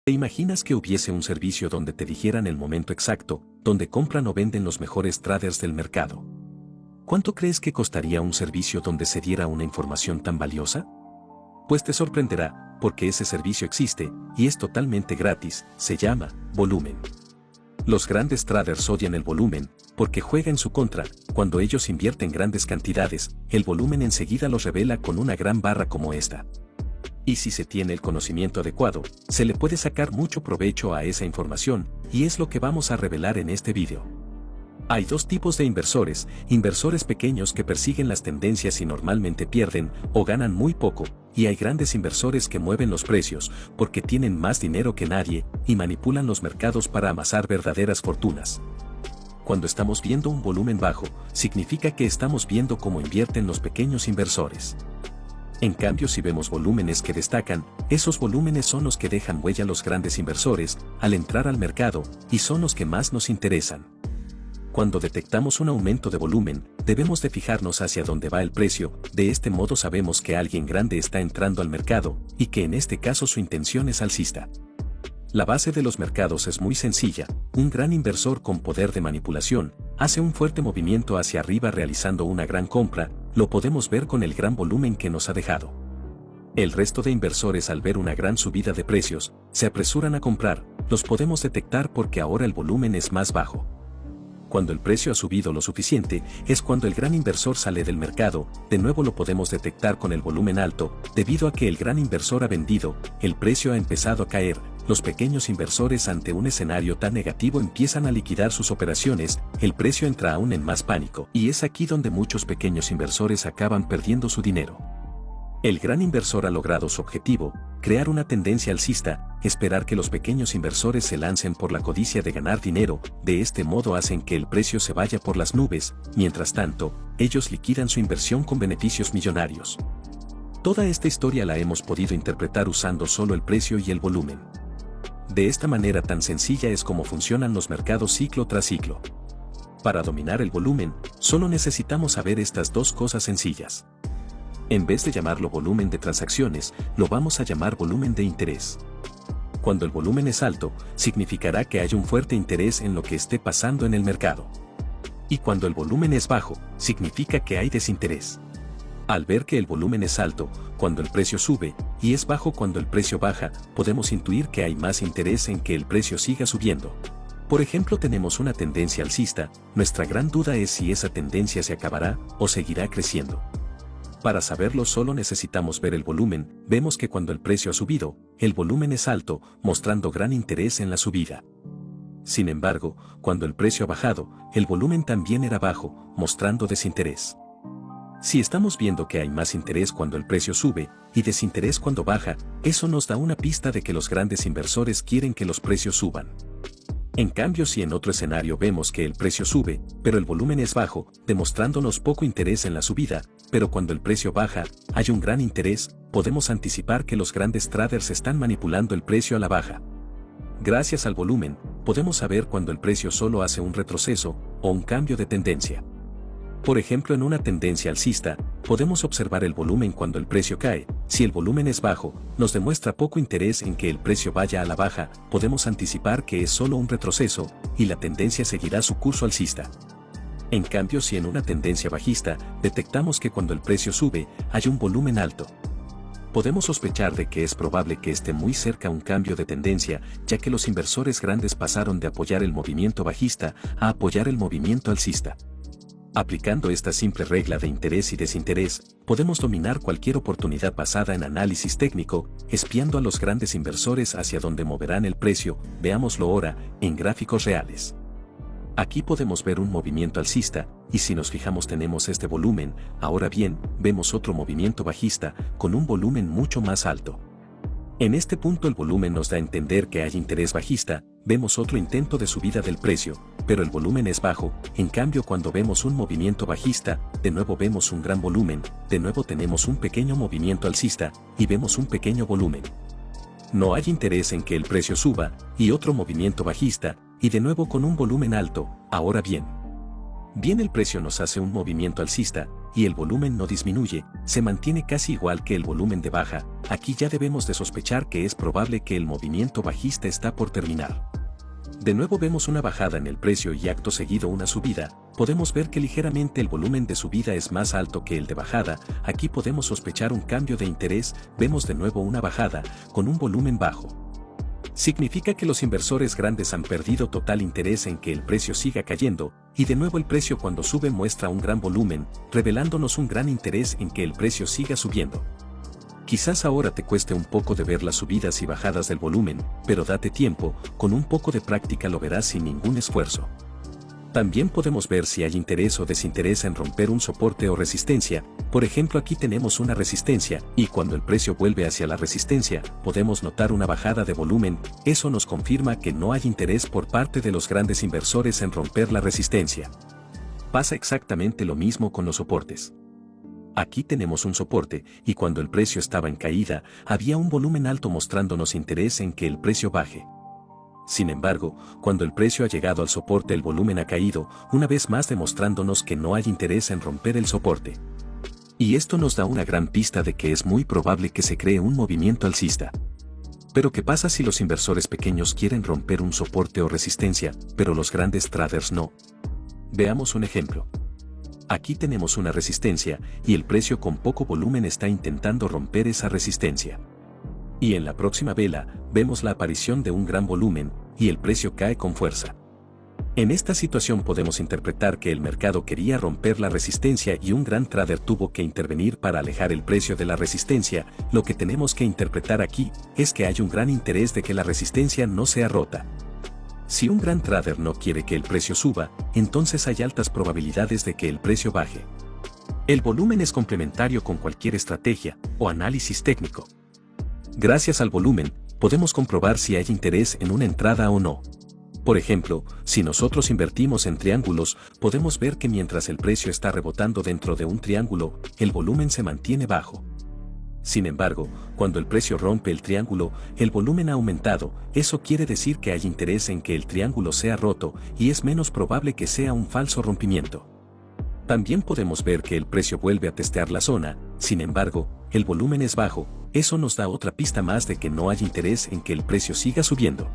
¿Te imaginas que hubiese un servicio donde te dijeran el momento exacto, donde compran o venden los mejores traders del mercado? ¿Cuánto crees que costaría un servicio donde se diera una información tan valiosa? Pues te sorprenderá, porque ese servicio existe, y es totalmente gratis, se llama volumen. Los grandes traders odian el volumen, porque juega en su contra. Cuando ellos invierten grandes cantidades, el volumen enseguida los revela con una gran barra como esta. Y si se tiene el conocimiento adecuado, se le puede sacar mucho provecho a esa información, y es lo que vamos a revelar en este vídeo. Hay dos tipos de inversores pequeños que persiguen las tendencias y normalmente pierden o ganan muy poco, y hay grandes inversores que mueven los precios porque tienen más dinero que nadie y manipulan los mercados para amasar verdaderas fortunas. Cuando estamos viendo un volumen bajo, significa que estamos viendo cómo invierten los pequeños inversores. En cambio, si vemos volúmenes que destacan, esos volúmenes son los que dejan huella a los grandes inversores al entrar al mercado y son los que más nos interesan. Cuando detectamos un aumento de volumen, debemos de fijarnos hacia dónde va el precio, de este modo sabemos que alguien grande está entrando al mercado y que en este caso su intención es alcista. La base de los mercados es muy sencilla, un gran inversor con poder de manipulación hace un fuerte movimiento hacia arriba realizando una gran compra, lo podemos ver con el gran volumen que nos ha dejado. El resto de inversores al ver una gran subida de precios, se apresuran a comprar, los podemos detectar porque ahora el volumen es más bajo. Cuando el precio ha subido lo suficiente, es cuando el gran inversor sale del mercado, de nuevo lo podemos detectar con el volumen alto, debido a que el gran inversor ha vendido, el precio ha empezado a caer, los pequeños inversores ante un escenario tan negativo empiezan a liquidar sus operaciones, el precio entra aún en más pánico, y es aquí donde muchos pequeños inversores acaban perdiendo su dinero. El gran inversor ha logrado su objetivo, crear una tendencia alcista, esperar que los pequeños inversores se lancen por la codicia de ganar dinero, de este modo hacen que el precio se vaya por las nubes, mientras tanto, ellos liquidan su inversión con beneficios millonarios. Toda esta historia la hemos podido interpretar usando solo el precio y el volumen. De esta manera tan sencilla es como funcionan los mercados ciclo tras ciclo. Para dominar el volumen, solo necesitamos saber estas dos cosas sencillas. En vez de llamarlo volumen de transacciones, lo vamos a llamar volumen de interés. Cuando el volumen es alto, significará que hay un fuerte interés en lo que esté pasando en el mercado. Y cuando el volumen es bajo, significa que hay desinterés. Al ver que el volumen es alto, cuando el precio sube, y es bajo cuando el precio baja, podemos intuir que hay más interés en que el precio siga subiendo. Por ejemplo, tenemos una tendencia alcista, nuestra gran duda es si esa tendencia se acabará o seguirá creciendo. Para saberlo solo necesitamos ver el volumen, vemos que cuando el precio ha subido, el volumen es alto, mostrando gran interés en la subida. Sin embargo, cuando el precio ha bajado, el volumen también era bajo, mostrando desinterés. Si estamos viendo que hay más interés cuando el precio sube y desinterés cuando baja, eso nos da una pista de que los grandes inversores quieren que los precios suban. En cambio, si en otro escenario vemos que el precio sube, pero el volumen es bajo, demostrándonos poco interés en la subida, pero cuando el precio baja, hay un gran interés, podemos anticipar que los grandes traders están manipulando el precio a la baja. Gracias al volumen, podemos saber cuando el precio solo hace un retroceso o un cambio de tendencia. Por ejemplo, en una tendencia alcista, podemos observar el volumen cuando el precio cae. Si el volumen es bajo, nos demuestra poco interés en que el precio vaya a la baja, podemos anticipar que es solo un retroceso, y la tendencia seguirá su curso alcista. En cambio, si en una tendencia bajista, detectamos que cuando el precio sube, hay un volumen alto. Podemos sospechar de que es probable que esté muy cerca un cambio de tendencia, ya que los inversores grandes pasaron de apoyar el movimiento bajista a apoyar el movimiento alcista. Aplicando esta simple regla de interés y desinterés, podemos dominar cualquier oportunidad basada en análisis técnico, espiando a los grandes inversores hacia donde moverán el precio, veámoslo ahora, en gráficos reales. Aquí podemos ver un movimiento alcista, y si nos fijamos tenemos este volumen, ahora bien, vemos otro movimiento bajista, con un volumen mucho más alto. En este punto el volumen nos da a entender que hay interés bajista, vemos otro intento de subida del precio, pero el volumen es bajo, en cambio cuando vemos un movimiento bajista, de nuevo vemos un gran volumen, de nuevo tenemos un pequeño movimiento alcista, y vemos un pequeño volumen. No hay interés en que el precio suba, y otro movimiento bajista, y de nuevo con un volumen alto, ahora bien. Bien, el precio nos hace un movimiento alcista, y el volumen no disminuye, se mantiene casi igual que el volumen de baja. Aquí ya debemos de sospechar que es probable que el movimiento bajista está por terminar. De nuevo vemos una bajada en el precio y acto seguido una subida. Podemos ver que ligeramente el volumen de subida es más alto que el de bajada. Aquí podemos sospechar un cambio de interés. Vemos de nuevo una bajada, con un volumen bajo. Significa que los inversores grandes han perdido total interés en que el precio siga cayendo, y de nuevo el precio cuando sube muestra un gran volumen, revelándonos un gran interés en que el precio siga subiendo. Quizás ahora te cueste un poco de ver las subidas y bajadas del volumen, pero date tiempo, con un poco de práctica lo verás sin ningún esfuerzo. También podemos ver si hay interés o desinterés en romper un soporte o resistencia. Por ejemplo, aquí tenemos una resistencia, y cuando el precio vuelve hacia la resistencia, podemos notar una bajada de volumen. Eso nos confirma que no hay interés por parte de los grandes inversores en romper la resistencia. Pasa exactamente lo mismo con los soportes. Aquí tenemos un soporte, y cuando el precio estaba en caída, había un volumen alto mostrándonos interés en que el precio baje. Sin embargo, cuando el precio ha llegado al soporte, el volumen ha caído, una vez más demostrándonos que no hay interés en romper el soporte. Y esto nos da una gran pista de que es muy probable que se cree un movimiento alcista. Pero ¿qué pasa si los inversores pequeños quieren romper un soporte o resistencia, pero los grandes traders no? Veamos un ejemplo. Aquí tenemos una resistencia, y el precio con poco volumen está intentando romper esa resistencia. Y en la próxima vela, vemos la aparición de un gran volumen, y el precio cae con fuerza. En esta situación podemos interpretar que el mercado quería romper la resistencia y un gran trader tuvo que intervenir para alejar el precio de la resistencia. Lo que tenemos que interpretar aquí es que hay un gran interés de que la resistencia no sea rota. Si un gran trader no quiere que el precio suba, entonces hay altas probabilidades de que el precio baje. El volumen es complementario con cualquier estrategia o análisis técnico. Gracias al volumen, podemos comprobar si hay interés en una entrada o no. Por ejemplo, si nosotros invertimos en triángulos, podemos ver que mientras el precio está rebotando dentro de un triángulo, el volumen se mantiene bajo. Sin embargo, cuando el precio rompe el triángulo, el volumen ha aumentado. Eso quiere decir que hay interés en que el triángulo sea roto, y es menos probable que sea un falso rompimiento. También podemos ver que el precio vuelve a testear la zona. Sin embargo, el volumen es bajo. Eso nos da otra pista más de que no hay interés en que el precio siga subiendo.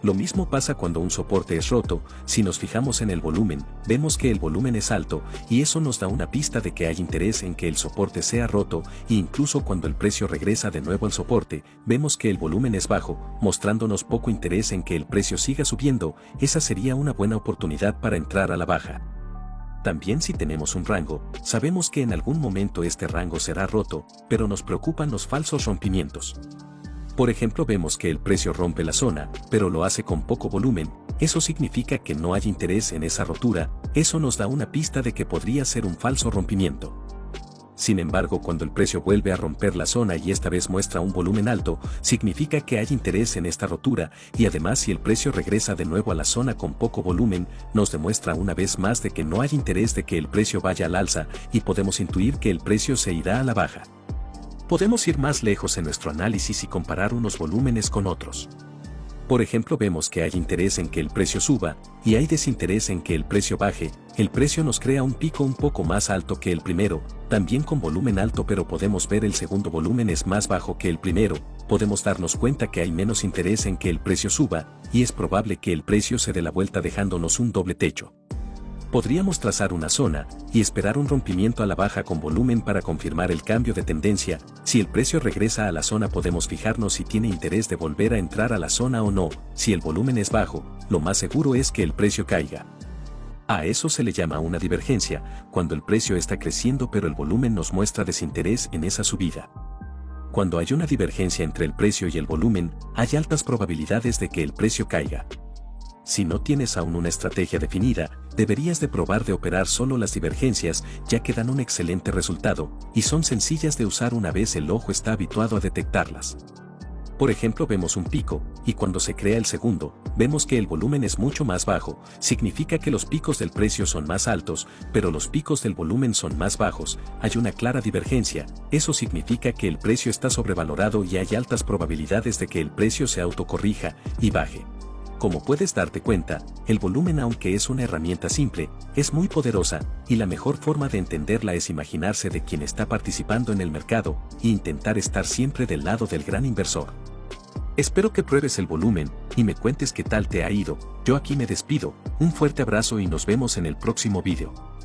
Lo mismo pasa cuando un soporte es roto. Si nos fijamos en el volumen, vemos que el volumen es alto, y eso nos da una pista de que hay interés en que el soporte sea roto, e incluso cuando el precio regresa de nuevo al soporte, vemos que el volumen es bajo, mostrándonos poco interés en que el precio siga subiendo. Esa sería una buena oportunidad para entrar a la baja. También si tenemos un rango, sabemos que en algún momento este rango será roto, pero nos preocupan los falsos rompimientos. Por ejemplo, vemos que el precio rompe la zona, pero lo hace con poco volumen. Eso significa que no hay interés en esa rotura. Eso nos da una pista de que podría ser un falso rompimiento. Sin embargo, cuando el precio vuelve a romper la zona y esta vez muestra un volumen alto, significa que hay interés en esta rotura, y además si el precio regresa de nuevo a la zona con poco volumen, nos demuestra una vez más de que no hay interés de que el precio vaya al alza, y podemos intuir que el precio se irá a la baja. Podemos ir más lejos en nuestro análisis y comparar unos volúmenes con otros. Por ejemplo, vemos que hay interés en que el precio suba, y hay desinterés en que el precio baje. El precio nos crea un pico un poco más alto que el primero, también con volumen alto, pero podemos ver el segundo volumen es más bajo que el primero. Podemos darnos cuenta que hay menos interés en que el precio suba, y es probable que el precio se dé la vuelta dejándonos un doble techo. Podríamos trazar una zona y esperar un rompimiento a la baja con volumen para confirmar el cambio de tendencia. Si el precio regresa a la zona, podemos fijarnos si tiene interés de volver a entrar a la zona o no. Si el volumen es bajo, lo más seguro es que el precio caiga. A eso se le llama una divergencia, cuando el precio está creciendo pero el volumen nos muestra desinterés en esa subida. Cuando hay una divergencia entre el precio y el volumen, hay altas probabilidades de que el precio caiga. Si no tienes aún una estrategia definida, deberías de probar de operar solo las divergencias, ya que dan un excelente resultado, y son sencillas de usar una vez el ojo está habituado a detectarlas. Por ejemplo, vemos un pico, y cuando se crea el segundo, vemos que el volumen es mucho más bajo. Significa que los picos del precio son más altos, pero los picos del volumen son más bajos. Hay una clara divergencia. Eso significa que el precio está sobrevalorado y hay altas probabilidades de que el precio se autocorrija y baje. Como puedes darte cuenta, el volumen, aunque es una herramienta simple, es muy poderosa, y la mejor forma de entenderla es imaginarse de quien está participando en el mercado, e intentar estar siempre del lado del gran inversor. Espero que pruebes el volumen, y me cuentes qué tal te ha ido. Yo aquí me despido, un fuerte abrazo y nos vemos en el próximo vídeo.